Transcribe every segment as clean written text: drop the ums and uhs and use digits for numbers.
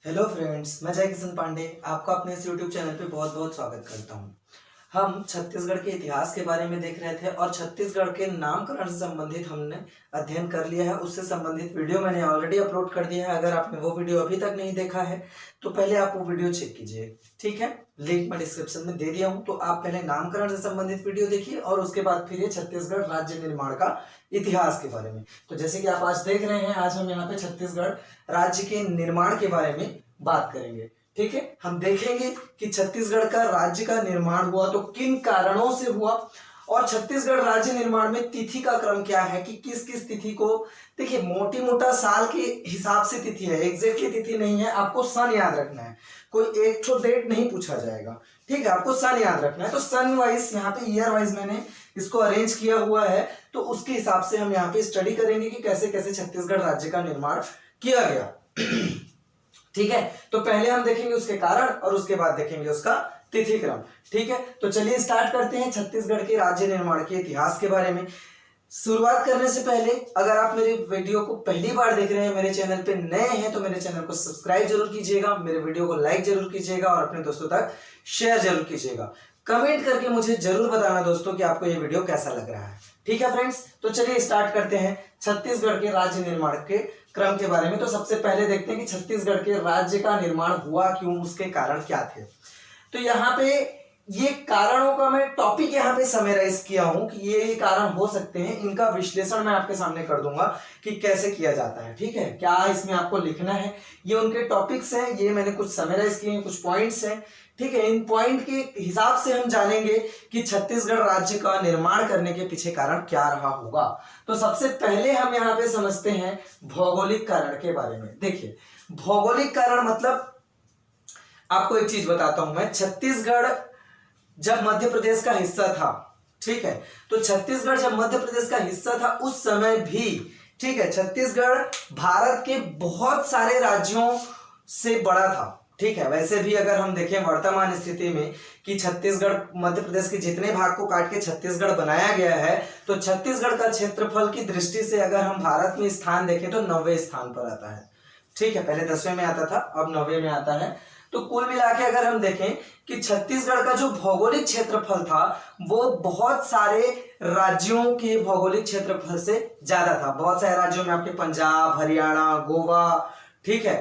Hello friends, मैं जय किशन पांडे आपका अपने इस यूट्यूब चैनल पे बहुत बहुत स्वागत करता हूँ। हम छत्तीसगढ़ के इतिहास के बारे में देख रहे थे और छत्तीसगढ़ के नामकरण से संबंधित हमने अध्ययन कर लिया है। उससे संबंधित वीडियो मैंने ऑलरेडी अपलोड कर दिया है। अगर आपने वो वीडियो अभी तक नहीं देखा है तो पहले आप वो वीडियो चेक कीजिए, ठीक है। लिंक मैं डिस्क्रिप्शन में दे दिया हूँ, तो आप पहले नामकरण से संबंधित वीडियो देखिए और उसके बाद फिर ये छत्तीसगढ़ राज्य निर्माण का इतिहास के बारे में। तो जैसे कि आप आज देख रहे हैं, आज हम यहाँ पे छत्तीसगढ़ राज्य के निर्माण के बारे में बात करेंगे, ठीक है। हम देखेंगे कि छत्तीसगढ़ का राज्य का निर्माण हुआ तो किन कारणों से हुआ, और छत्तीसगढ़ राज्य निर्माण में तिथि का क्रम क्या है कि किस किस तिथि को, देखिए मोटी मोटा साल के हिसाब से तिथि है, एग्जैक्टली तिथि नहीं है। आपको सन याद रखना है, कोई एक ठो डेट नहीं पूछा जाएगा, ठीक है। आपको सन याद रखना है, तो सन वाइज यहाँ पे ईयर वाइज मैंने इसको अरेंज किया हुआ है, तो उसके हिसाब से हम यहाँ पे स्टडी करेंगे कि कैसे कैसे छत्तीसगढ़ राज्य का निर्माण किया गया, ठीक है। तो पहले हम देखेंगे उसके कारण और उसके बाद देखेंगे उसका तिथि क्रम, ठीक है। तो चलिए स्टार्ट करते हैं छत्तीसगढ़ के राज्य निर्माण के इतिहास के बारे में। शुरुआत करने से पहले अगर आप मेरे वीडियो को पहली बार देख रहे हैं, मेरे चैनल पे नए हैं, तो मेरे चैनल को सब्सक्राइब जरूर कीजिएगा, मेरे वीडियो को लाइक जरूर कीजिएगा और अपने दोस्तों तक शेयर जरूर कीजिएगा। कमेंट करके मुझे जरूर बताना दोस्तों कि आपको ये वीडियो कैसा लग रहा है, ठीक है फ्रेंड्स। तो चलिए स्टार्ट करते हैं छत्तीसगढ़ के राज्य निर्माण के क्रम के बारे में। तो सबसे पहले देखते हैं कि छत्तीसगढ़ के राज्य का निर्माण हुआ क्यों, उसके कारण क्या थे। तो यहाँ पे ये कारणों का मैं टॉपिक यहाँ पे समराइज किया हूं कि ये कारण हो सकते हैं, इनका विश्लेषण मैं आपके सामने कर दूंगा कि कैसे किया जाता है, ठीक है। क्या इसमें आपको लिखना है, ये उनके टॉपिक्स हैं, ये मैंने कुछ समराइज किए हैं, कुछ पॉइंट्स हैं, ठीक है। इन पॉइंट के हिसाब से हम जानेंगे कि छत्तीसगढ़ राज्य का निर्माण करने के पीछे कारण क्या रहा होगा। तो सबसे पहले हम यहाँ पे समझते हैं भौगोलिक कारण के बारे में। देखिए भौगोलिक कारण मतलब आपको एक चीज बताता हूं मैं, छत्तीसगढ़ जब मध्य प्रदेश का हिस्सा था, ठीक है, तो छत्तीसगढ़ जब मध्य प्रदेश का हिस्सा था उस समय भी, ठीक है, छत्तीसगढ़ भारत के बहुत सारे राज्यों से बड़ा था, ठीक है। वैसे भी अगर हम देखें वर्तमान स्थिति में कि छत्तीसगढ़ मध्य प्रदेश के जितने भाग को काट के छत्तीसगढ़ बनाया गया है, तो छत्तीसगढ़ का क्षेत्रफल की दृष्टि से अगर हम भारत में स्थान देखें तो 9वें स्थान पर आता है, ठीक है। पहले 10वें में आता था, अब 9वें में आता है। तो कुल मिला के अगर हम देखें कि छत्तीसगढ़ का जो भौगोलिक क्षेत्रफल था वो बहुत सारे राज्यों के भौगोलिक क्षेत्रफल से ज्यादा था। बहुत सारे राज्यों में आपके पंजाब, हरियाणा, गोवा, ठीक है,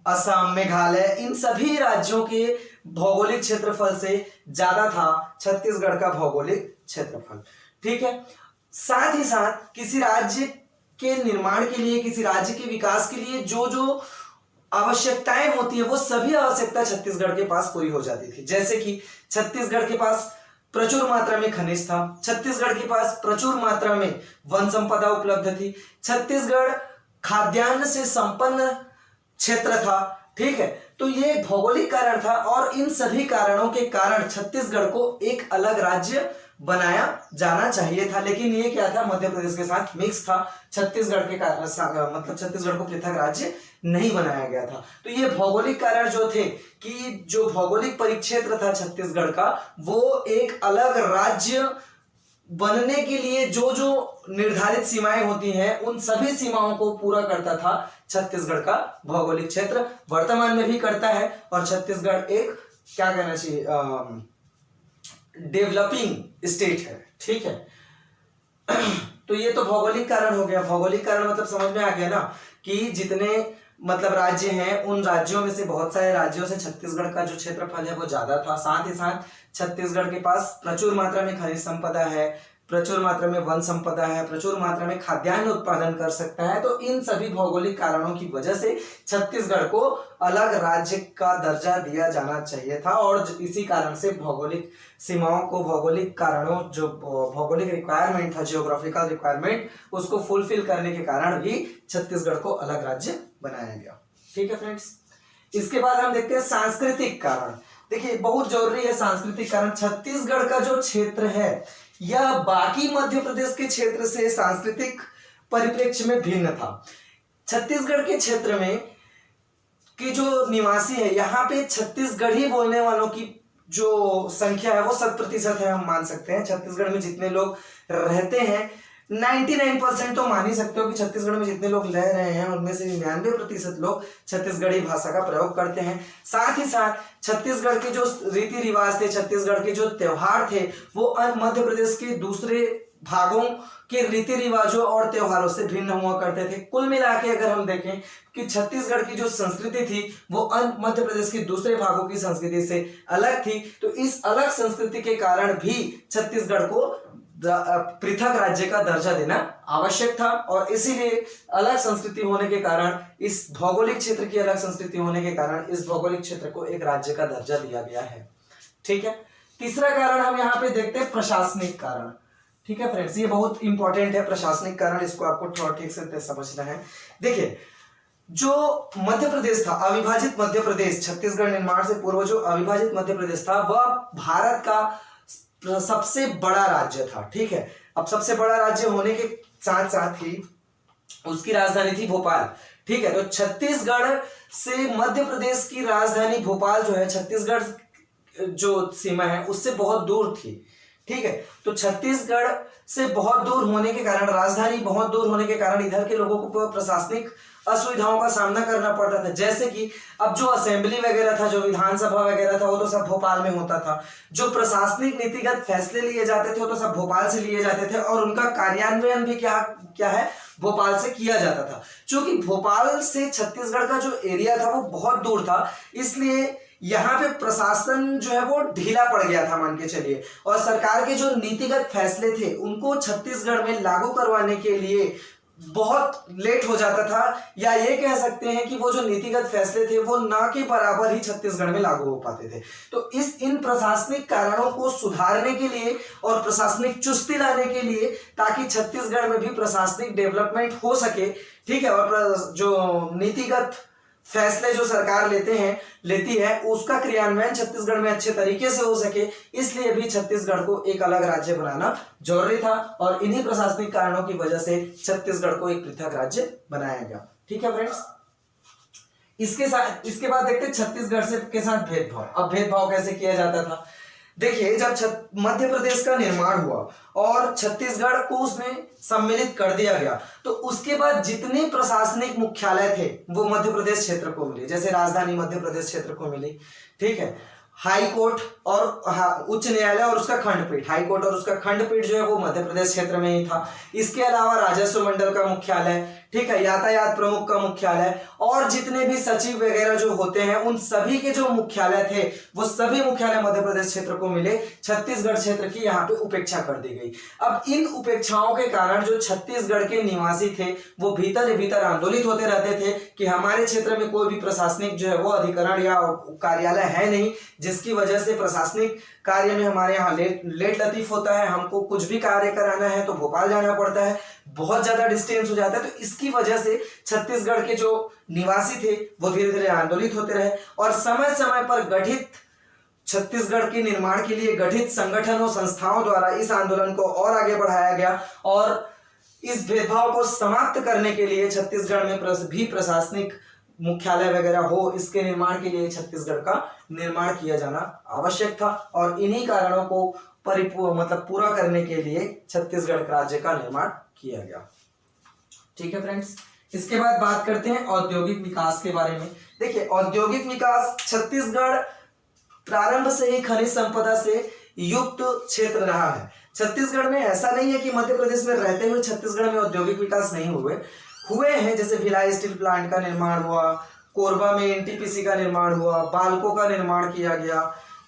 असम, मेघालय, इन सभी राज्यों के भौगोलिक क्षेत्रफल से ज्यादा था छत्तीसगढ़ का भौगोलिक क्षेत्रफल, ठीक है। साथ ही साथ किसी राज्य के निर्माण के लिए, किसी राज्य के विकास के लिए जो जो आवश्यकताएं होती है वो सभी आवश्यकता छत्तीसगढ़ के पास पूरी हो जाती थी। जैसे कि छत्तीसगढ़ के पास प्रचुर मात्रा में खनिज था, छत्तीसगढ़ के पास प्रचुर मात्रा में वन संपदा उपलब्ध थी, छत्तीसगढ़ खाद्यान्न से संपन्न क्षेत्र था, ठीक है। तो ये एक भौगोलिक कारण था और इन सभी कारणों के कारण छत्तीसगढ़ को एक अलग राज्य बनाया जाना चाहिए था, लेकिन ये क्या था, मध्य प्रदेश के साथ मिक्स था, छत्तीसगढ़ के मतलब छत्तीसगढ़ को पृथक राज्य नहीं बनाया गया था। तो ये भौगोलिक कारण जो थे कि जो भौगोलिक परिक्षेत्र था छत्तीसगढ़ का, वो एक अलग राज्य बनने के लिए जो जो निर्धारित सीमाएं होती हैं उन सभी सीमाओं को पूरा करता था छत्तीसगढ़ का भौगोलिक क्षेत्र, वर्तमान में भी करता है। और छत्तीसगढ़ एक क्या कहना चाहिए, डेवलपिंग स्टेट है, ठीक है। तो ये तो भौगोलिक कारण हो गया। भौगोलिक कारण मतलब समझ में आ गया ना कि जितने मतलब राज्य हैं उन राज्यों में से बहुत सारे राज्यों से छत्तीसगढ़ का जो क्षेत्रफल है वो ज्यादा था। साथ ही साथ छत्तीसगढ़ के पास प्रचुर मात्रा में खनिज संपदा है, प्रचुर मात्रा में वन संपदा है, प्रचुर मात्रा में खाद्यान्न उत्पादन कर सकता है। तो इन सभी भौगोलिक कारणों की वजह से छत्तीसगढ़ को अलग राज्य का दर्जा दिया जाना चाहिए था और इसी कारण से भौगोलिक सीमाओं को, भौगोलिक कारणों, जो भौगोलिक रिक्वायरमेंट था, जियोग्राफिकल रिक्वायरमेंट, उसको फुलफिल करने के कारण भी छत्तीसगढ़ को अलग राज्य बनाया गया, ठीक है फ्रेंड्स। इसके बाद हम देखते हैं सांस्कृतिक कारण। देखिए बहुत जरूरी है सांस्कृतिक कारण। छत्तीसगढ़ का जो क्षेत्र है यह बाकी मध्य प्रदेश के क्षेत्र से सांस्कृतिक परिप्रेक्ष्य में भिन्न था। छत्तीसगढ़ के क्षेत्र में के जो निवासी है, यहाँ पे छत्तीसगढ़ी बोलने वालों की जो संख्या है वो 100% है, हम मान सकते हैं। छत्तीसगढ़ में जितने लोग रहते हैं 99% तो मान ही सकते हो कि छत्तीसगढ़ में जितने लोग रह रहे हैं उनमें से 99% लोग छत्तीसगढ़ी भाषा का प्रयोग करते हैं। साथ ही साथ छत्तीसगढ़ के जो रीति रिवाज थे, छत्तीसगढ़ के जो त्योहार थे, वो मध्य प्रदेश के दूसरे भागों के रीति रिवाजों और त्योहारों से भिन्न हुआ करते थे। कुल मिला के अगर हम देखें कि छत्तीसगढ़ की जो संस्कृति थी वो मध्य प्रदेश के दूसरे भागों की संस्कृति से अलग थी। तो इस अलग संस्कृति के कारण भी छत्तीसगढ़ को पृथक राज्य का दर्जा देना आवश्यक था, और इसीलिए अलग संस्कृति होने के कारण, इस भौगोलिक क्षेत्र की अलग संस्कृति होने के कारण इस भौगोलिक क्षेत्र को एक राज्य का दर्जा दिया गया है। ठीक है। तीसरा कारण हम यहाँ पे देखते हैं प्रशासनिक कारण। ठीक है फ्रेंड्स, ये बहुत इंपॉर्टेंट है प्रशासनिक कारण, इसको आपको थोड़ा ठीक से समझना है। देखिए, जो मध्य प्रदेश था, अविभाजित मध्य प्रदेश, छत्तीसगढ़ निर्माण से पूर्व जो अविभाजित मध्य प्रदेश था वह भारत का सबसे बड़ा राज्य था। ठीक है। अब सबसे बड़ा राज्य होने के साथ साथ ही उसकी राजधानी थी भोपाल। ठीक है। तो छत्तीसगढ़ से मध्य प्रदेश की राजधानी भोपाल जो है, छत्तीसगढ़ जो सीमा है उससे बहुत दूर थी। ठीक है। तो छत्तीसगढ़ से बहुत दूर होने के कारण, राजधानी बहुत दूर होने के कारण इधर के लोगों को प्रशासनिक असुविधाओं का सामना करना पड़ता था। जैसे कि अब जो असेंबली वगैरह था, जो विधानसभा वगैरह था, वो तो सब भोपाल में होता था। जो प्रशासनिक नीतिगत फैसले लिए जाते थे वो तो सब भोपाल से लिए जाते थे, और उनका कार्यान्वयन भी क्या है, भोपाल से किया जाता था। क्योंकि भोपाल से छत्तीसगढ़ का जो एरिया था वो बहुत दूर था, इसलिए यहाँ पे प्रशासन जो है वो ढीला पड़ गया था मान के चलिए, और सरकार के जो नीतिगत फैसले थे उनको छत्तीसगढ़ में लागू करवाने के लिए बहुत लेट हो जाता था, या ये कह सकते हैं कि वो जो नीतिगत फैसले थे वो ना के बराबर ही छत्तीसगढ़ में लागू हो पाते थे। तो इन प्रशासनिक कारणों को सुधारने के लिए और प्रशासनिक चुस्ती लाने के लिए, ताकि छत्तीसगढ़ में भी प्रशासनिक डेवलपमेंट हो सके, ठीक है, और जो नीतिगत फैसले जो सरकार लेती है उसका क्रियान्वयन छत्तीसगढ़ में अच्छे तरीके से हो सके, इसलिए भी छत्तीसगढ़ को एक अलग राज्य बनाना जरूरी था, और इन्हीं प्रशासनिक कारणों की वजह से छत्तीसगढ़ को एक पृथक राज्य बनाया गया। ठीक है फ्रेंड्स। इसके बाद देखते हैं छत्तीसगढ़ के साथ भेदभाव। अब भेदभाव कैसे किया जाता था? देखिए, जब मध्य प्रदेश का निर्माण हुआ और छत्तीसगढ़ को उसमें सम्मिलित कर दिया गया, तो उसके बाद जितने प्रशासनिक मुख्यालय थे वो मध्य प्रदेश क्षेत्र को मिले। जैसे राजधानी मध्य प्रदेश क्षेत्र को मिली, ठीक है, हाई कोर्ट और उच्च न्यायालय और उसका खंडपीठ, हाई कोर्ट और उसका खंडपीठ जो है वो मध्य प्रदेश क्षेत्र में ही था। इसके अलावा राजस्व मंडल का मुख्यालय, ठीक है, यातायात प्रमुख का मुख्यालय, और जितने भी सचिव वगैरह जो होते हैं उन सभी के जो मुख्यालय थे वो सभी मुख्यालय मध्य प्रदेश क्षेत्र को मिले। छत्तीसगढ़ क्षेत्र की यहाँ पे उपेक्षा कर दी गई। अब इन उपेक्षाओं के कारण जो छत्तीसगढ़ के निवासी थे वो भीतर भीतर आंदोलित होते रहते थे कि हमारे क्षेत्र में कोई भी प्रशासनिक जो है वो अधिकरण या कार्यालय है नहीं, जिसकी वजह से प्रशासनिक कार्य में हमारे यहाँ लेट लतीफ होता है। हमको कुछ भी कार्य कराना है तो भोपाल जाना पड़ता है, बहुत ज्यादा डिस्टेंस हो जाता है। तो इसकी वजह से छत्तीसगढ़ के जो निवासी थे वो धीरे धीरे आंदोलित होते रहे, और समय समय पर गठित छत्तीसगढ़ के निर्माण के लिए गठित संगठनों संस्थाओं द्वारा इस आंदोलन को और आगे बढ़ाया गया, और इस भेदभाव को समाप्त करने के लिए छत्तीसगढ़ में भी प्रशासनिक मुख्यालय वगैरह हो, इसके निर्माण के लिए छत्तीसगढ़ का निर्माण किया जाना आवश्यक था, और इन्हीं कारणों को पूरा करने के लिए छत्तीसगढ़ राज्य का निर्माण किया गया। ठीक है फ्रेंड्स। इसके बाद बात करते हैं औद्योगिक विकास के बारे में। देखिए, औद्योगिक विकास छत्तीसगढ़ प्रारंभ से ही खनिज संपदा से युक्त क्षेत्र रहा है। छत्तीसगढ़ में ऐसा नहीं है कि मध्य प्रदेश में रहते हुए छत्तीसगढ़ में औद्योगिक विकास नहीं हुए हैं। जैसे भिलाई स्टील प्लांट का निर्माण हुआ, कोरबा में एनटीपीसी का निर्माण हुआ, बाल्को का निर्माण किया गया,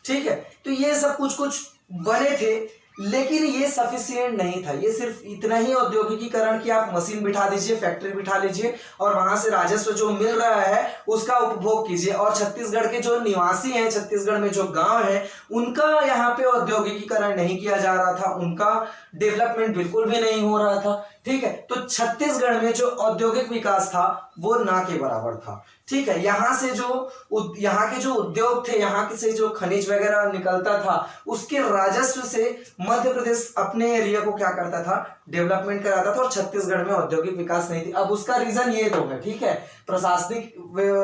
ठीक है। तो ये सब कुछ बने थे, लेकिन ये सफिशिएंट नहीं था। ये सिर्फ इतना ही औद्योगिकीकरण कि आप मशीन बिठा दीजिए, फैक्ट्री बिठा लीजिए, और वहां से राजस्व जो मिल रहा है उसका उपभोग कीजिए। और छत्तीसगढ़ के जो निवासी हैं, छत्तीसगढ़ में जो गांव हैं, उनका यहाँ पे औद्योगिकीकरण नहीं किया जा रहा था, उनका डेवलपमेंट बिल्कुल भी नहीं हो रहा था। ठीक है। तो छत्तीसगढ़ में जो औद्योगिक विकास था वो ना के बराबर था। ठीक है, यहाँ से जो यहाँ के जो उद्योग थे, यहाँ के से जो खनिज वगैरह निकलता था, उसके राजस्व से मध्य प्रदेश अपने एरिया को क्या करता था, डेवलपमेंट कराता था, और छत्तीसगढ़ में औद्योगिक विकास नहीं थी। अब उसका रीजन ये दो है, ठीक है,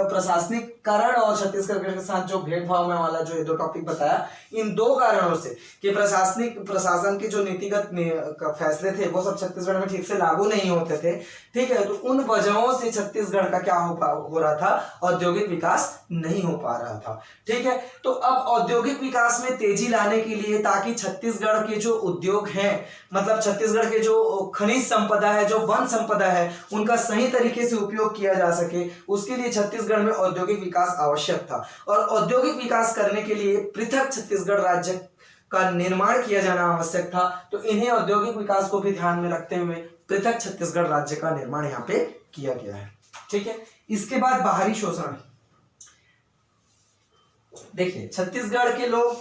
प्रशासनिककरण और छत्तीसगढ़ के साथ जो भेदभाव में वाला जो ये दो टॉपिक बताया, इन दो कारणों से कि प्रशासन के जो नीतिगत फैसले थे वो सब छत्तीसगढ़ में ठीक से लागू नहीं होते थे। ठीक है, तो उन वजहों से छत्तीसगढ़ का क्या हो रहा था, औद्योगिक विकास नहीं हो पा रहा था। ठीक है, तो अब औद्योगिक विकास में तेजी लाने के लिए, ताकि छत्तीसगढ़ के जो उद्योग हैं, मतलब छत्तीसगढ़ के जो खनिज संपदा है, जो वन संपदा है, उनका सही तरीके से उपयोग किया जा सके, उसके लिए छत्तीसगढ़ में औद्योगिक विकास आवश्यक था। और औद्योगिक विकास करने के लिए पृथक छत्तीसगढ़ राज्य का निर्माण किया जाना आवश्यक था। तो इन्हें औद्योगिक विकास को भी ध्यान में रखते हुए पृथक छत्तीसगढ़ राज्य का निर्माण यहाँ पे किया गया है। ठीक है, इसके बाद बाहरी शोषण। देखिए छत्तीसगढ़ के लोग,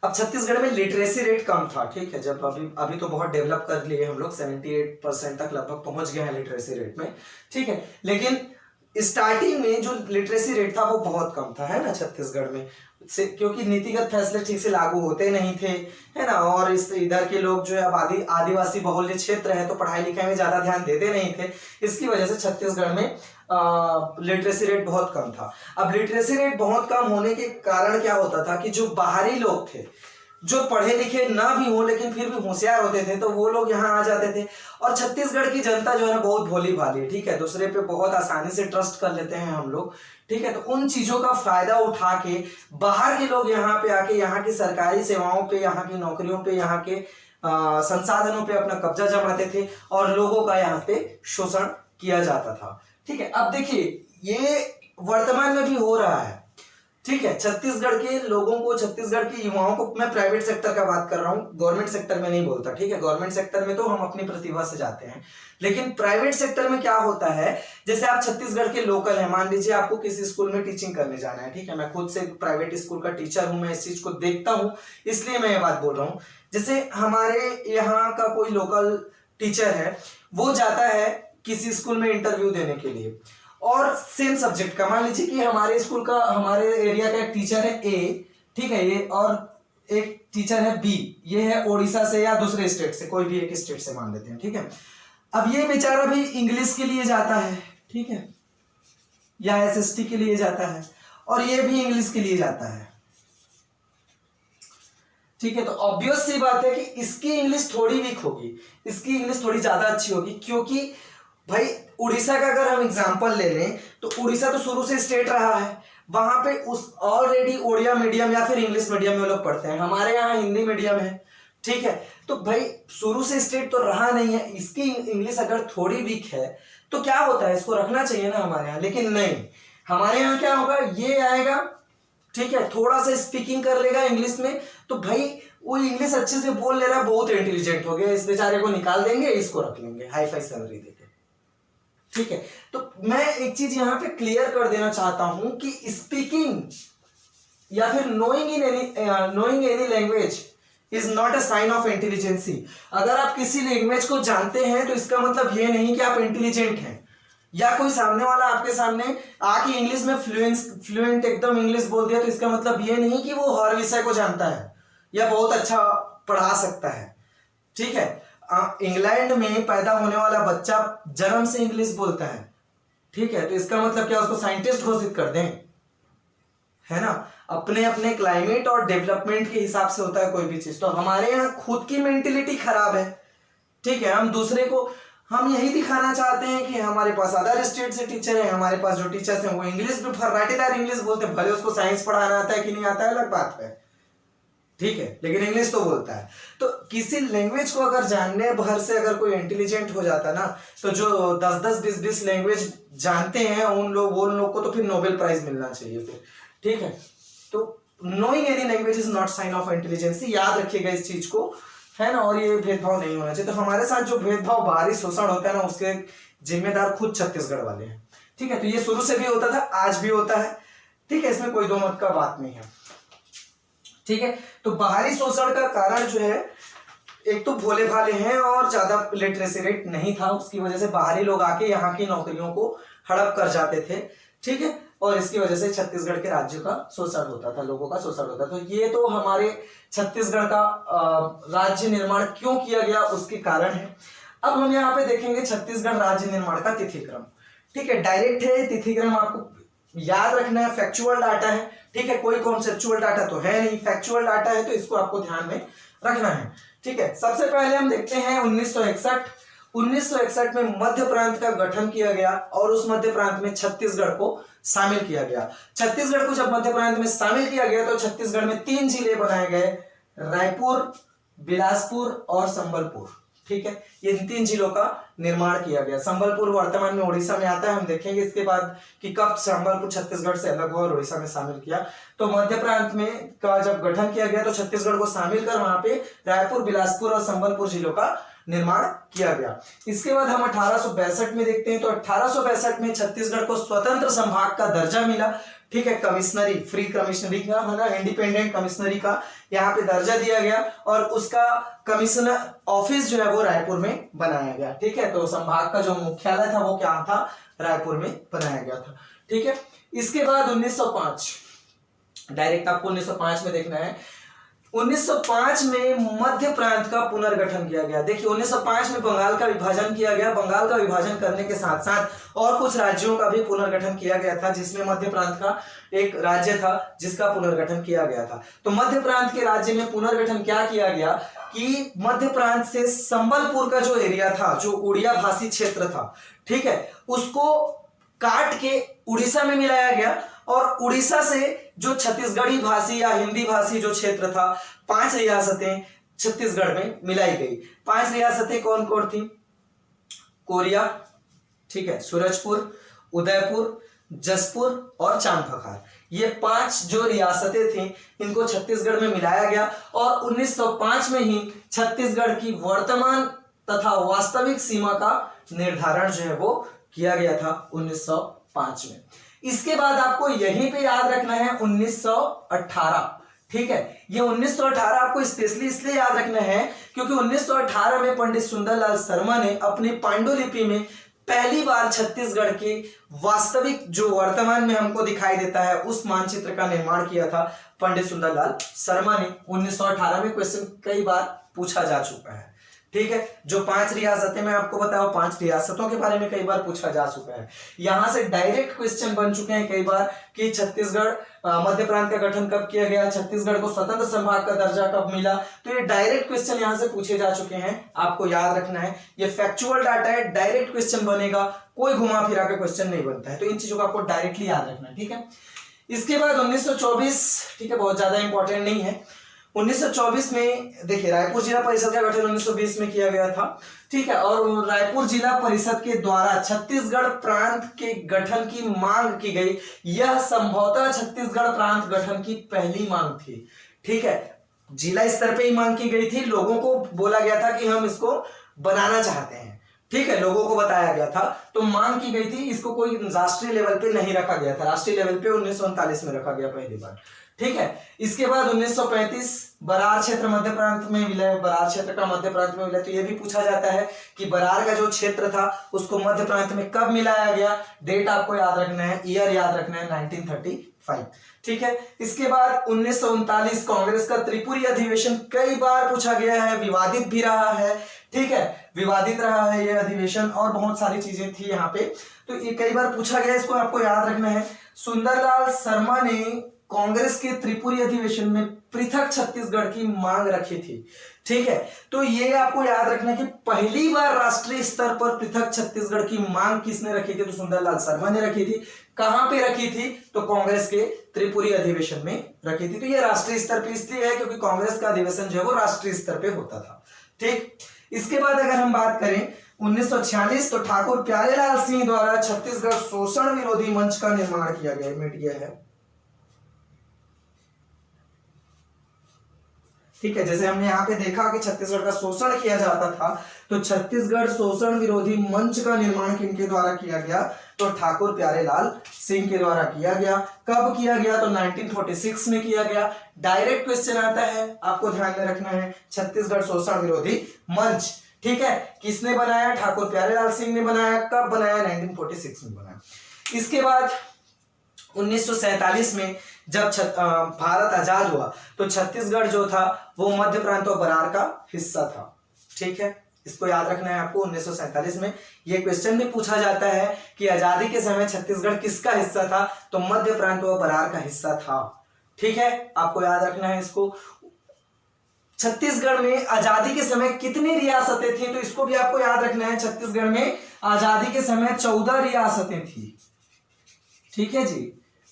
अब छत्तीसगढ़ में लिटरेसी रेट कम था। ठीक है, जब अभी तो बहुत डेवलप कर लिए हम लोग, 78% तक लगभग पहुंच गए हैं लिटरेसी रेट में। ठीक है, लेकिन स्टार्टिंग में जो लिटरेसी रेट था वो बहुत कम था, है ना, छत्तीसगढ़ में से, क्योंकि नीतिगत फैसले ठीक से लागू होते नहीं थे, है ना, और इस इधर के लोग जो है, अब आदिवासी बहुल्य क्षेत्र है, तो पढ़ाई लिखाई में ज्यादा ध्यान देते नहीं थे। इसकी वजह से छत्तीसगढ़ में लिटरेसी रेट बहुत कम था। अब लिटरेसी रेट बहुत कम होने के कारण क्या होता था कि जो बाहरी लोग थे, जो पढ़े लिखे ना भी हो लेकिन फिर भी होशियार होते थे, तो वो लोग यहाँ आ जाते थे। और छत्तीसगढ़ की जनता जो है ना बहुत भोली भाली है। ठीक है, दूसरे पे बहुत आसानी से ट्रस्ट कर लेते हैं हम लोग। ठीक है, तो उन चीजों का फायदा उठा के बाहर के लोग यहाँ पे आके यहाँ की सरकारी सेवाओं पे, यहाँ की नौकरियों पे, यहाँ के संसाधनों पे अपना कब्जा जमाते थे और लोगों का यहाँ पे शोषण किया जाता था। ठीक है, अब देखिए ये वर्तमान में भी हो रहा है। ठीक है, छत्तीसगढ़ के लोगों को, छत्तीसगढ़ के युवाओं को, मैं प्राइवेट सेक्टर का बात कर रहा हूँ, गवर्नमेंट सेक्टर में नहीं बोलता। ठीक है, गवर्नमेंट सेक्टर में तो हम अपनी प्रतिभा से जाते हैं, लेकिन प्राइवेट सेक्टर में क्या होता है, जैसे आप छत्तीसगढ़ के लोकल हैं, मान लीजिए आपको किसी स्कूल में टीचिंग करने जाना है। ठीक है, मैं खुद से प्राइवेट स्कूल का टीचर हूं, मैं इस चीज को देखता हूं, इसलिए मैं ये बात बोल रहा हूँ। जैसे हमारे यहाँ का कोई लोकल टीचर है, वो जाता है किसी स्कूल में इंटरव्यू देने के लिए, और सेम सब्जेक्ट का, मान लीजिए कि हमारे स्कूल का, हमारे एरिया का एक टीचर है ए, ठीक है, ये, और एक टीचर है बी, ये है ओडिशा से या दूसरे स्टेट से, कोई भी एक स्टेट से मान लेते हैं। ठीक है, अब ये बेचारा भी इंग्लिश के लिए जाता है, ठीक है, या एसएसटी के लिए जाता है, और ये भी इंग्लिश के लिए जाता है। ठीक है, तो ऑब्वियस सी बात है कि इसकी इंग्लिश थोड़ी वीक होगी, इसकी इंग्लिश थोड़ी ज्यादा अच्छी होगी, क्योंकि भाई उड़ीसा का अगर हम एग्जांपल ले लें तो उड़ीसा तो शुरू से स्टेट रहा है, वहां पे उस ऑलरेडी ओडिया मीडियम या फिर इंग्लिश मीडियम में लोग पढ़ते हैं, हमारे यहाँ हिंदी मीडियम है। ठीक है, तो भाई शुरू से स्टेट तो रहा नहीं है, इसकी इंग्लिश अगर थोड़ी वीक है तो क्या होता है, इसको रखना चाहिए ना हमारे यहाँ, लेकिन नहीं, हमारे यहाँ क्या होगा, ये आएगा, ठीक है, थोड़ा सा स्पीकिंग कर लेगा इंग्लिश में, तो भाई वो इंग्लिश अच्छे से बोल ले रहा है, बहुत इंटेलिजेंट हो गया, इस बेचारे को निकाल देंगे, इसको रख लेंगे हाई फाई सैलरी देके। ठीक है, तो मैं एक चीज यहां पे क्लियर कर देना चाहता हूं कि स्पीकिंग या फिर knowing any language is not a sign of intelligence. अगर आप किसी लैंग्वेज को जानते हैं तो इसका मतलब ये नहीं कि आप इंटेलिजेंट हैं, या कोई सामने वाला आपके सामने आके इंग्लिश में फ्लुएंट एकदम इंग्लिश बोल दिया तो इसका मतलब ये नहीं कि वो हर विषय को जानता है या बहुत अच्छा पढ़ा सकता है। ठीक है, इंग्लैंड में पैदा होने वाला बच्चा जन्म से इंग्लिश बोलता है। ठीक है, तो इसका मतलब क्या उसको साइंटिस्ट घोषित कर दें, है ना, अपने अपने क्लाइमेट और डेवलपमेंट के हिसाब से होता है कोई भी चीज। तो हमारे यहाँ खुद की मेंटेलिटी खराब है। ठीक है, हम दूसरे को, हम यही दिखाना चाहते हैं कि हमारे पास अदर स्टेट से टीचर है, हमारे पास जो टीचर्स हैं वो इंग्लिश में फर्राटेदार इंग्लिश बोलते हैं, भले उसको साइंस पढ़ाना आता है कि नहीं आता है अलग बात है। ठीक है, लेकिन इंग्लिश तो बोलता है। तो किसी लैंग्वेज को अगर जानने भर से अगर कोई इंटेलिजेंट हो जाता ना, तो जो 10-10, 20-20 लैंग्वेज जानते हैं वो लोग को तो फिर नोबेल प्राइज मिलना चाहिए फिर। ठीक है, तो knowing any language is not sign of intelligence, याद रखिएगा इस चीज को, है ना, और ये भेदभाव नहीं होना चाहिए। तो हमारे साथ जो भेदभाव, बाहरी शोषण होता है ना, उसके जिम्मेदार खुद छत्तीसगढ़ वाले हैं। ठीक है, तो ये शुरू से भी होता था, आज भी होता है। ठीक है, इसमें कोई दो मत का बात नहीं है। ठीक है, तो बाहरी शोषण का कारण जो है एक तो भोले भाले हैं और ज्यादा लिटरेसी रेट नहीं था, उसकी वजह से बाहरी लोग आके यहाँ की नौकरियों को हड़प कर जाते थे, ठीक है, और इसकी वजह से छत्तीसगढ़ के राज्यों का शोषण होता था, लोगों का शोषण होता था। तो ये तो हमारे छत्तीसगढ़ का राज्य निर्माण क्यों किया गया उसके कारण है। अब हम यहाँ पे देखेंगे छत्तीसगढ़ राज्य निर्माण का तिथिक्रम, ठीक है, डायरेक्ट है तिथिक्रम, आपको याद रखना है, फैक्चुअल डाटा है, ठीक है, कोई कॉन्सेप्चुअल डाटा तो है नहीं, फैक्चुअल डाटा है, तो इसको आपको ध्यान में रखना है, ठीक है। सबसे पहले हम देखते हैं 1961 में मध्य प्रांत का गठन किया गया और उस मध्य प्रांत में छत्तीसगढ़ को शामिल किया गया। छत्तीसगढ़ को जब मध्य प्रांत में शामिल किया गया तो छत्तीसगढ़ में 3 जिले बनाए गए, रायपुर, बिलासपुर और संबलपुर, ठीक है, ये 3 जिलों का निर्माण किया गया। संबलपुर वर्तमान में उड़ीसा में आता है, हम देखेंगे इसके बाद कि कब संबलपुर छत्तीसगढ़ से अलग हुआ और उड़ीसा में शामिल किया। तो मध्य प्रांत में का जब गठन किया गया तो छत्तीसगढ़ को शामिल कर वहां पे रायपुर, बिलासपुर और संबलपुर जिलों का निर्माण किया गया। इसके बाद हम 1862 में देखते हैं, तो 1862 में छत्तीसगढ़ को स्वतंत्र संभाग का दर्जा मिला, ठीक है, कमिश्नरी, फ्री कमिश्नरी का है ना, इंडिपेंडेंट कमिश्नरी का यहाँ पे दर्जा दिया गया और उसका कमिश्नर ऑफिस जो है वो रायपुर में बनाया गया, ठीक है। तो संभाग का जो मुख्यालय था वो क्या था, रायपुर में बनाया गया था, ठीक है। इसके बाद 1905, डायरेक्ट आपको 1905 में देखना है। 1905 में मध्य प्रांत का पुनर्गठन किया गया। देखिए 1905 में बंगाल का विभाजन किया गया, बंगाल का विभाजन करने के साथ साथ और कुछ राज्यों का भी पुनर्गठन किया गया था, जिसमें मध्य प्रांत का एक राज्य था जिसका पुनर्गठन किया गया था। तो मध्य प्रांत के राज्य में पुनर्गठन क्या किया गया कि मध्य प्रांत से संबलपुर का जो एरिया था, जो उड़िया भाषी क्षेत्र था, ठीक है, उसको काट के उड़ीसा में मिलाया गया और उड़ीसा से जो छत्तीसगढ़ी भाषी या हिंदी भाषी जो क्षेत्र था, 5 रियासतें छत्तीसगढ़ में मिलाई गई। 5 रियासतें कौन कौन थी, कोरिया, ठीक है, सूरजपुर, उदयपुर, जसपुर और चांपखार, ये 5 जो रियासतें थी इनको छत्तीसगढ़ में मिलाया गया और 1905 में ही छत्तीसगढ़ की वर्तमान तथा वास्तविक सीमा का निर्धारण जो है वो किया गया था 1905 में। इसके बाद आपको यहीं पे याद रखना है 1918, ठीक है, ये 1918 आपको स्पेशली इसलिए याद रखना है क्योंकि 1918 में पंडित सुंदरलाल शर्मा ने अपनी पांडुलिपि में पहली बार छत्तीसगढ़ के वास्तविक जो वर्तमान में हमको दिखाई देता है उस मानचित्र का निर्माण किया था पंडित सुंदरलाल शर्मा ने। 1918 में क्वेश्चन कई बार पूछा जा चुका है, ठीक है, जो 5 रियासतें मैं आपको बताया 5 रियासतों के बारे में कई बार पूछा जा चुका है। यहां से डायरेक्ट क्वेश्चन बन चुके हैं कई बार कि छत्तीसगढ़ मध्य प्रांत का गठन कब किया गया, छत्तीसगढ़ को स्वतंत्र संभाग का दर्जा कब मिला, तो ये डायरेक्ट क्वेश्चन यहां से पूछे जा चुके हैं, आपको याद रखना है। ये फैक्चुअल डाटा है, डायरेक्ट क्वेश्चन बनेगा, कोई घुमा फिरा के क्वेश्चन नहीं बनता है, तो इन चीजों को आपको डायरेक्टली याद रखना है, ठीक है। इसके बाद 1924, ठीक है, बहुत ज्यादा इंपॉर्टेंट नहीं है। 1924 में देखिए रायपुर जिला परिषद का गठन 1920 में किया गया था, ठीक है, और रायपुर जिला परिषद के द्वारा छत्तीसगढ़ प्रांत के गठन की मांग की गई। यह संभवतः छत्तीसगढ़ प्रांत गठन की पहली मांग थी, ठीक है, जिला स्तर पे ही मांग की गई थी, लोगों को बोला गया था कि हम इसको बनाना चाहते हैं, ठीक है, लोगों को बताया गया था, तो मांग की गई थी। इसको कोई राष्ट्रीय लेवल पे नहीं रखा गया था, राष्ट्रीय लेवल पे 1939 में रखा गया पहली बार, ठीक है। इसके बाद 1935 बरार क्षेत्र मध्य प्रांत में मिला, बरार क्षेत्र का मध्य प्रांत में मिला, तो यह भी पूछा जाता है कि बरार का जो क्षेत्र था उसको मध्य प्रांत में कब मिलाया गया, डेट आपको याद रखना है, ईयर याद रखना है 1935, ठीक है। इसके बाद 1939 कांग्रेस का त्रिपुरी अधिवेशन कई बार पूछा गया है, विवादित भी रहा है, ठीक है, विवादित रहा है यह अधिवेशन और बहुत सारी चीजें थी यहाँ पे, तो ये कई बार पूछा गया, इसको आपको याद रखना है। सुंदरलाल शर्मा ने कांग्रेस के त्रिपुरी अधिवेशन में पृथक छत्तीसगढ़ की मांग रखी थी, ठीक है, तो ये आपको याद रखना कि पहली बार राष्ट्रीय स्तर पर पृथक छत्तीसगढ़ की मांग किसने रखी थी, तो सुंदरलाल शर्मा ने रखी थी। कहां पे रखी थी, तो कांग्रेस के त्रिपुरी अधिवेशन में रखी थी। तो ये राष्ट्रीय स्तर पे इसलिए है क्योंकि कांग्रेस का अधिवेशन जो है वो राष्ट्रीय स्तर पे होता था, ठीक। इसके बाद अगर हम बात करें 1946, तो ठाकुर प्यारेलाल सिंह द्वारा छत्तीसगढ़ शोषण विरोधी मंच का निर्माण किया गया, मिट गया है, ठीक है। जैसे हमने यहाँ पे देखा कि छत्तीसगढ़ का शोषण किया जाता था, तो छत्तीसगढ़ शोषण विरोधी मंच का निर्माण किनके द्वारा किया गया, तो ठाकुर प्यारेलाल सिंह के द्वारा किया गया। कब किया गया? तो 1946 में किया गया। डायरेक्ट क्वेश्चन आता है, आपको ध्यान में रखना है, छत्तीसगढ़ शोषण विरोधी मंच, ठीक है, किसने बनाया? ठाकुर प्यारेलाल सिंह ने बनाया। कब बनाया? 1946 में बनाया। इसके बाद 1947 में जब भारत आजाद हुआ तो छत्तीसगढ़ जो था वो मध्य प्रांत और बरार का हिस्सा था, ठीक है, इसको याद रखना है आपको। 1947 में ये क्वेश्चन भी पूछा जाता है कि आजादी के समय छत्तीसगढ़ किसका हिस्सा था? तो मध्य प्रांत और बरार का हिस्सा था, ठीक है, आपको याद रखना है इसको। छत्तीसगढ़ में आजादी के समय कितनी रियासतें थी? तो इसको भी आपको याद रखना है। छत्तीसगढ़ में आजादी के समय 14 रियासतें थी, ठीक है जी।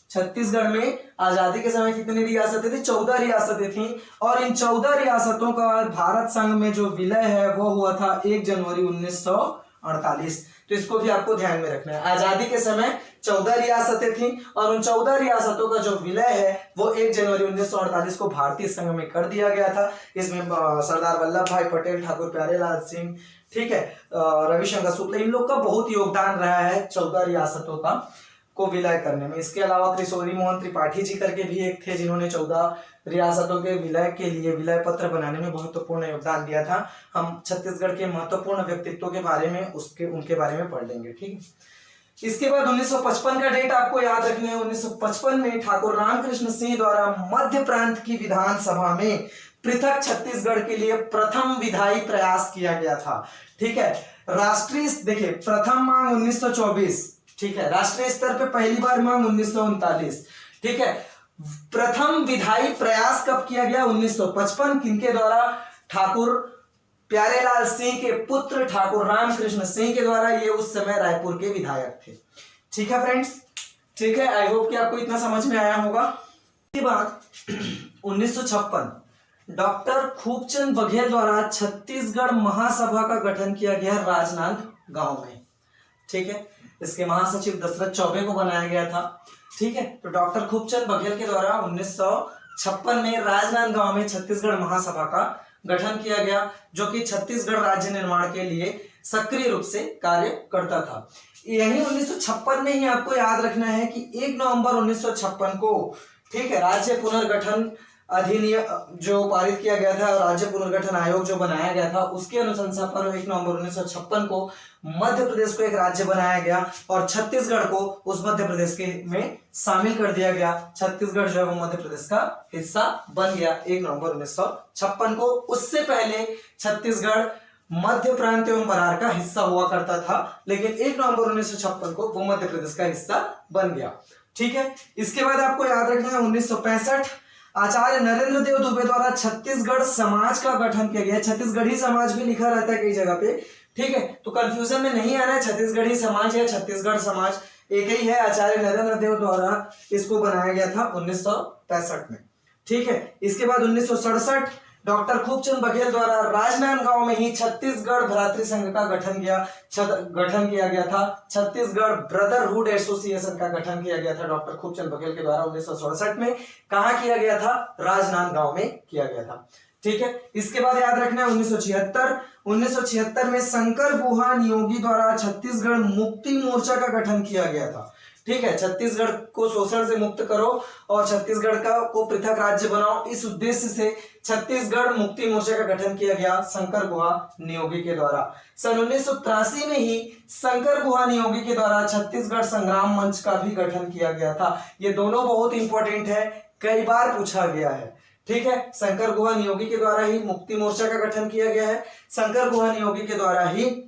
छत्तीसगढ़ में आजादी के समय कितनी रियासतें थी? 14 रियासतें थी। और इन 14 रियासतों का भारत संघ में जो विलय है वो हुआ था 1 जनवरी 1948। तो इसको भी आपको ध्यान में रखना है। आजादी के समय 14 रियासतें थी और उन 14 रियासतों का जो विलय है वो 1 जनवरी 1948 को भारतीय संघ में कर दिया गया था। इसमें सरदार वल्लभ भाई पटेल, ठाकुर प्यारेलाल सिंह, ठीक है, रविशंकर शुक्ल, इन लोग का बहुत योगदान रहा है 14 रियासतों का को विलय करने में। इसके अलावा किशोरी मोहन त्रिपाठी जी करके भी एक थे जिन्होंने 14 रियासतों के विलय के लिए विलय पत्र बनाने में महत्वपूर्ण योगदान दिया था। हम छत्तीसगढ़ के महत्वपूर्ण व्यक्तित्वों के बारे में उनके बारे में पढ़ लेंगे, ठीक है। इसके बाद 1955 का डेट आपको याद रखना है। 1955 में ठाकुर रामकृष्ण सिंह द्वारा मध्य प्रांत की विधानसभा में पृथक छत्तीसगढ़ के लिए प्रथम विधायी प्रयास किया गया था, ठीक है। राष्ट्रीय, देखिए, प्रथम मांग 1924, ठीक है, राष्ट्रीय स्तर पे पहली बार मांग 1939, ठीक है। प्रथम विधायी प्रयास कब किया गया? 1955। किनके द्वारा? ठाकुर प्यारेलाल सिंह के पुत्र ठाकुर रामकृष्ण सिंह के द्वारा। ये उस समय रायपुर के विधायक थे, ठीक है फ्रेंड्स, ठीक है। आई होप कि आपको इतना समझ में आया होगा। इसके बाद 1956 डॉक्टर खूबचंद बघेल द्वारा छत्तीसगढ़ महासभा का गठन किया गया राजनांदगांव में, ठीक है। इसके महासचिव दशरथ चौबे को बनाया गया था, ठीक है। तो डॉक्टर खूबचंद बघेल के द्वारा 1956 में राजनांदगांव में छत्तीसगढ़ महासभा का गठन किया गया, जो कि छत्तीसगढ़ राज्य निर्माण के लिए सक्रिय रूप से कार्य करता था। यही 1956 में ही आपको याद रखना है कि 1 नवंबर 1956 को, ठीक है, राज्य पुनर्गठन अधिनियम जो पारित किया गया था, राज्य पुनर्गठन आयोग जो बनाया गया था, उसके अनुशंसा पर 1 नवंबर 1956 को मध्य प्रदेश को एक राज्य बनाया गया और छत्तीसगढ़ को उस मध्य प्रदेश के में शामिल कर दिया गया। छत्तीसगढ़ जो है वो मध्य प्रदेश का हिस्सा बन गया 1 नवंबर 1956 को। उससे पहले छत्तीसगढ़ मध्य प्रांत एवं बरार का हिस्सा हुआ करता था, लेकिन 1 नवंबर 1956 को वो मध्य प्रदेश का हिस्सा बन गया, ठीक है। इसके बाद आपको याद रखना है 1965 आचार्य नरेंद्र देव दुबे द्वारा छत्तीसगढ़ समाज का गठन किया गया। छत्तीसगढ़ी समाज भी लिखा रहता है कई जगह पे, ठीक है, तो कंफ्यूजन में नहीं आना है। छत्तीसगढ़ी समाज या छत्तीसगढ़ समाज एक ही है। आचार्य नरेंद्र देव द्वारा इसको बनाया गया था 1965 में, ठीक है। इसके बाद 1967 डॉक्टर खूबचंद बघेल द्वारा राजनांदगांव में ही छत्तीसगढ़ भ्रातृ संघ का गठन किया गया था। छत्तीसगढ़ ब्रदरहुड एसोसिएशन का गठन किया गया था डॉक्टर खूबचंद बघेल के द्वारा 1967 में। कहाँ किया गया था? राजनांदगांव में किया गया था, ठीक है। इसके बाद याद रखना है 1976 में शंकर गुहा नियोगी द्वारा छत्तीसगढ़ मुक्ति मोर्चा का गठन किया गया था, ठीक है। छत्तीसगढ़ को शोषण से मुक्त करो और छत्तीसगढ़ को पृथक राज्य बनाओ, इस उद्देश्य से छत्तीसगढ़ मुक्ति मोर्चा का गठन किया गया शंकर गुहा नियोगी के द्वारा। सन 1983 में ही शंकर गुहा नियोगी के द्वारा छत्तीसगढ़ संग्राम मंच का भी गठन किया गया था। ये दोनों बहुत इंपॉर्टेंट है, कई बार पूछा गया है, ठीक है। शंकर गुहा नियोगी के द्वारा ही मुक्ति मोर्चा का गठन किया गया है, शंकर गुहा नियोगी के द्वारा ही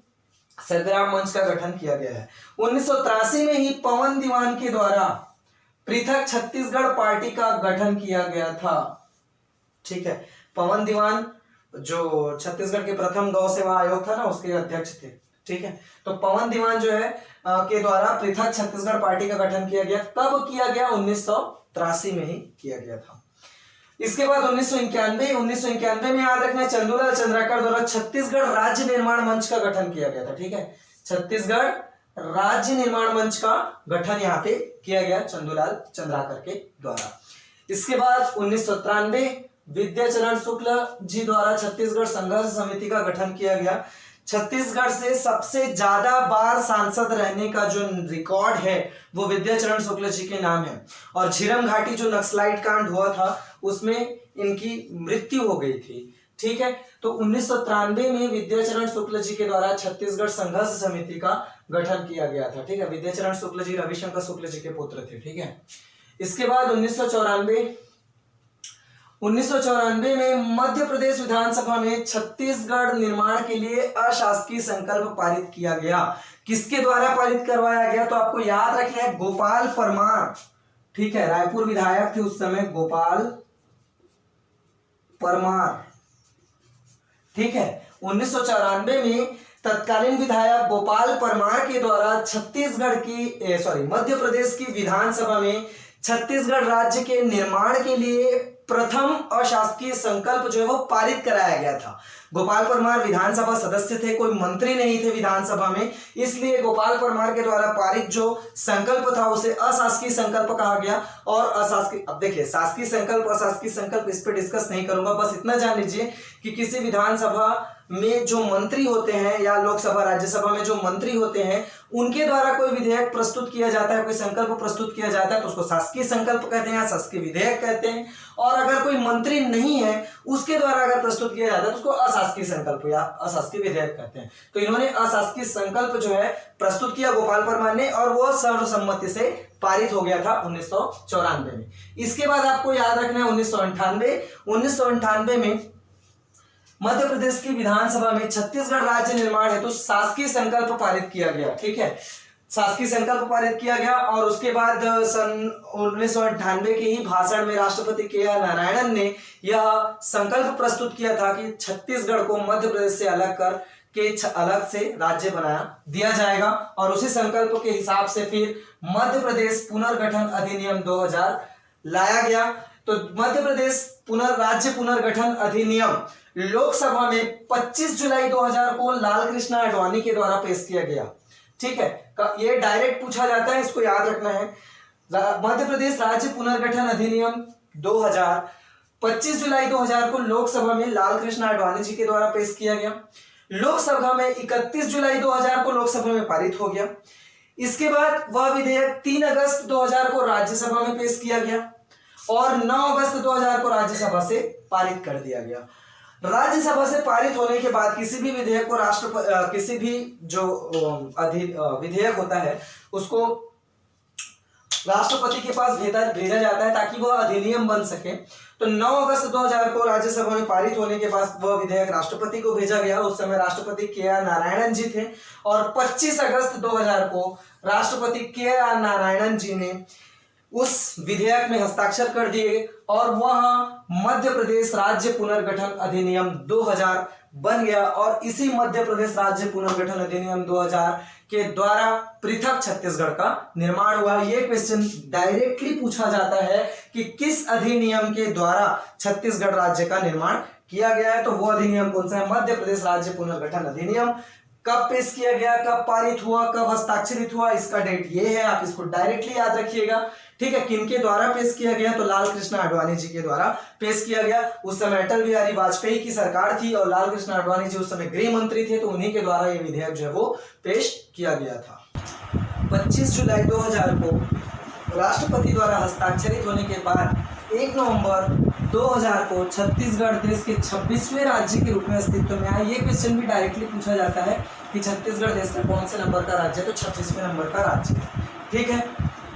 संग्राम मंच का गठन किया गया है। 1983 में ही पवन दीवान के द्वारा पृथक छत्तीसगढ़ पार्टी का गठन किया गया था, ठीक है। पवन दीवान जो छत्तीसगढ़ के प्रथम गौ सेवा आयोग था ना, उसके अध्यक्ष थे, ठीक है। तो पवन दीवान जो है के द्वारा पृथक छत्तीसगढ़ पार्टी का गठन किया गया। कब किया गया? 1983 में ही किया गया था। इसके बाद 1991 में याद रखना है चंदूलाल चंद्राकर द्वारा छत्तीसगढ़ राज्य निर्माण मंच का गठन किया गया था, ठीक है। छत्तीसगढ़ राज्य निर्माण मंच का गठन यहाँ पे किया गया चंदूलाल चंद्राकर के द्वारा। इसके बाद 1993 विद्याचरण शुक्ल जी द्वारा छत्तीसगढ़ संघर्ष समिति का गठन किया गया। छत्तीसगढ़ से सबसे ज्यादा बार सांसद रहने का जो रिकॉर्ड है वो विद्याचरण शुक्ल जी के नाम है। और झीरम घाटी जो नक्सलाइट कांड हुआ था उसमें इनकी मृत्यु हो गई थी। ठीक है, तो 1993 में विद्याचरण शुक्ल जी के द्वारा छत्तीसगढ़ संघर्ष समिति का गठन किया गया था। ठीक है, विद्याचरण शुक्ल जी रविशंकर शुक्ल जी के पुत्र थे। ठीक है, इसके बाद 1994 में मध्य प्रदेश विधानसभा में छत्तीसगढ़ निर्माण के लिए अशासकीय संकल्प पारित किया गया। किसके द्वारा पारित करवाया गया? तो आपको याद रखना है, गोपाल परमार। ठीक है, रायपुर विधायक थे उस समय गोपाल परमार। ठीक है, 1994 में तत्कालीन विधायक गोपाल परमार के द्वारा मध्य प्रदेश की विधानसभा में छत्तीसगढ़ राज्य के निर्माण के लिए प्रथम अशासकीय संकल्प जो है वो पारित कराया गया था। गोपाल परमार विधानसभा सदस्य थे, कोई मंत्री नहीं थे विधानसभा में, इसलिए गोपाल परमार के द्वारा पारित जो संकल्प था उसे अशासकीय संकल्प कहा गया। और अशासकीय, अब देखिए शासकीय संकल्प अशासकीय संकल्प इस पे डिस्कस नहीं करूंगा, बस इतना जान लीजिए कि किसी विधानसभा में जो मंत्री होते हैं या लोकसभा राज्यसभा में जो मंत्री होते हैं उनके द्वारा कोई विधेयक प्रस्तुत किया जाता है, कोई संकल्प प्रस्तुत किया जाता है तो उसको शासकीय संकल्प कहते हैं या शासकीय विधेयक कहते हैं। और अगर कोई मंत्री नहीं है उसके द्वारा अगर प्रस्तुत किया जाता है तो उसको अशासकीय संकल्प या अशासकीय विधेयक कहते हैं। तो इन्होंने अशासकीय संकल्प जो है प्रस्तुत किया गोपाल परमार ने और वो सर्वसम्मति से पारित हो गया था 1994 में। इसके बाद आपको याद रखना है 1998 में मध्य प्रदेश की विधानसभा में छत्तीसगढ़ राज्य निर्माण हेतु शासकीय संकल्प पारित किया गया। ठीक है, शासकीय संकल्प पारित किया गया और उसके बाद सन 1998 के ही भाषण में राष्ट्रपति के.आर. नारायणन ने यह संकल्प प्रस्तुत किया था कि छत्तीसगढ़ को मध्य प्रदेश से अलग कर के अलग से राज्य बनाया दिया जाएगा। और उसी संकल्प के हिसाब से फिर मध्य प्रदेश पुनर्गठन अधिनियम 2000 लाया गया। तो मध्य प्रदेश राज्य पुनर्गठन अधिनियम लोकसभा में 25 जुलाई 2000 को लाल कृष्ण आडवाणी के द्वारा पेश किया गया। ठीक है, ये डायरेक्ट पूछा जाता है, इसको याद रखना है। मध्य प्रदेश राज्य पुनर्गठन अधिनियम 2000 25 जुलाई 2000 को लोकसभा में लाल कृष्ण आडवाणी जी के द्वारा पेश किया गया। लोकसभा में 31 जुलाई 2000 को लोकसभा में पारित हो गया। इसके बाद वह विधेयक 3 अगस्त 2000 को राज्यसभा में पेश किया गया और 9 अगस्त 2000 को राज्यसभा से पारित कर दिया गया। राज्यसभा से पारित होने के बाद किसी भी विधेयक को किसी भी जो विधेयक होता है उसको राष्ट्रपति के पास भेजा जाता है ताकि वह अधिनियम बन सके। तो 9 अगस्त 2000 को राज्यसभा में पारित होने के बाद वह विधेयक राष्ट्रपति को भेजा गया। उस समय राष्ट्रपति के.आर. नारायणन जी थे और 25 अगस्त 2000 को राष्ट्रपति के.आर. नारायणन जी ने उस विधेयक में हस्ताक्षर कर दिए और वह मध्य प्रदेश राज्य पुनर्गठन अधिनियम 2000 बन गया। और इसी मध्य प्रदेश राज्य पुनर्गठन अधिनियम 2000 के द्वारा पृथक छत्तीसगढ़ का निर्माण हुआ। यह क्वेश्चन डायरेक्टली पूछा जाता है कि किस अधिनियम के द्वारा छत्तीसगढ़ राज्य का निर्माण किया गया है, तो वो अधिनियम कौन सा है? मध्य प्रदेश राज्य पुनर्गठन अधिनियम। कब पेश किया गया, कब पारित हुआ, कब हस्ताक्षरित हुआ, इसका डेट ये है, आप इसको डायरेक्टली याद रखिएगा। ठीक है, किनके द्वारा पेश किया गया? तो लाल कृष्ण आडवाणी जी के द्वारा पेश किया गया। उस समय अटल बिहारी वाजपेयी की सरकार थी और लाल कृष्ण आडवाणी जी उस समय गृह मंत्री थे, तो उन्हीं के द्वारा ये विधेयक जो है वो पेश किया गया था। 25 जुलाई 2000 को राष्ट्रपति द्वारा हस्ताक्षरित होने के बाद 1 नवंबर 2000 को छत्तीसगढ़ देश के 26वें राज्य के रूप में अस्तित्व में आया। ये क्वेश्चन भी डायरेक्टली पूछा जाता है कि छत्तीसगढ़ देश का कौन से नंबर का राज्य है, तो 26वें नंबर का राज्य है। ठीक है,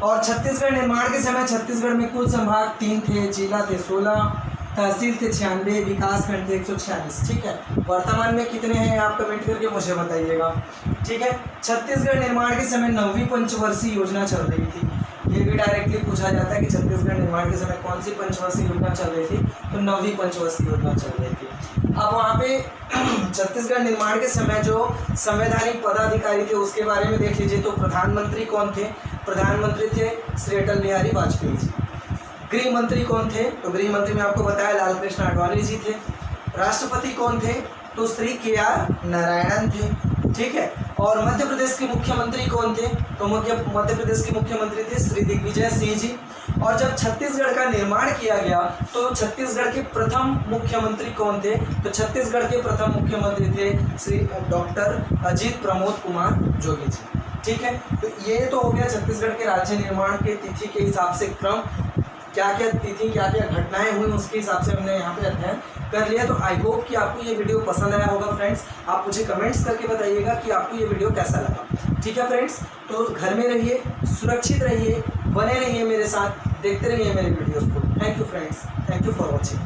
और छत्तीसगढ़ निर्माण के समय छत्तीसगढ़ में कुल संभाग 3 थे, जिला थे 16, तहसील थे 96, विकास खंड थे 146। ठीक है, वर्तमान में कितने हैं आप कमेंट करके मुझे बताइएगा। ठीक है, छत्तीसगढ़ निर्माण के समय 9वीं पंचवर्षीय योजना चल रही थी। ये भी डायरेक्टली पूछा जाता है कि छत्तीसगढ़ निर्माण के समय कौन सी पंचवर्षीय योजना चल रही थी, तो 9वीं पंचवर्षीय योजना चल रही थी। अब वहाँ पे छत्तीसगढ़ निर्माण के समय जो संवैधानिक पदाधिकारी थे उसके बारे में देख लीजिए। तो प्रधानमंत्री कौन थे? प्रधानमंत्री थे श्री अटल बिहारी वाजपेयी जी। गृह मंत्री कौन थे? तो गृह मंत्री में आपको बताया लाल कृष्ण आडवाणी जी थे। राष्ट्रपति कौन थे? तो श्री के.आर. नारायणन थे। ठीक है, और मध्य प्रदेश के मुख्यमंत्री कौन थे? तो मध्य प्रदेश के मुख्यमंत्री थे श्री दिग्विजय सिंह जी। और जब छत्तीसगढ़ का निर्माण किया गया तो छत्तीसगढ़ के प्रथम मुख्यमंत्री कौन थे? तो छत्तीसगढ़ के प्रथम मुख्यमंत्री थे श्री डॉक्टर अजीत प्रमोद कुमार जोगी जी। ठीक है, तो ये तो हो गया छत्तीसगढ़ के राज्य निर्माण के तिथि के हिसाब से क्रम, क्या क्या तिथि क्या क्या घटनाएं हुई उसके हिसाब से हमने यहाँ पे अध्ययन कर लिया। तो आई होप कि आपको ये वीडियो पसंद आया होगा फ्रेंड्स। आप मुझे कमेंट्स करके बताइएगा कि आपको ये वीडियो कैसा लगा। ठीक है फ्रेंड्स, तो घर में रहिए, सुरक्षित रहिए, बने रहिए मेरे साथ, देखते रहिए मेरे वीडियोस को। Thank you friends, thank you for watching.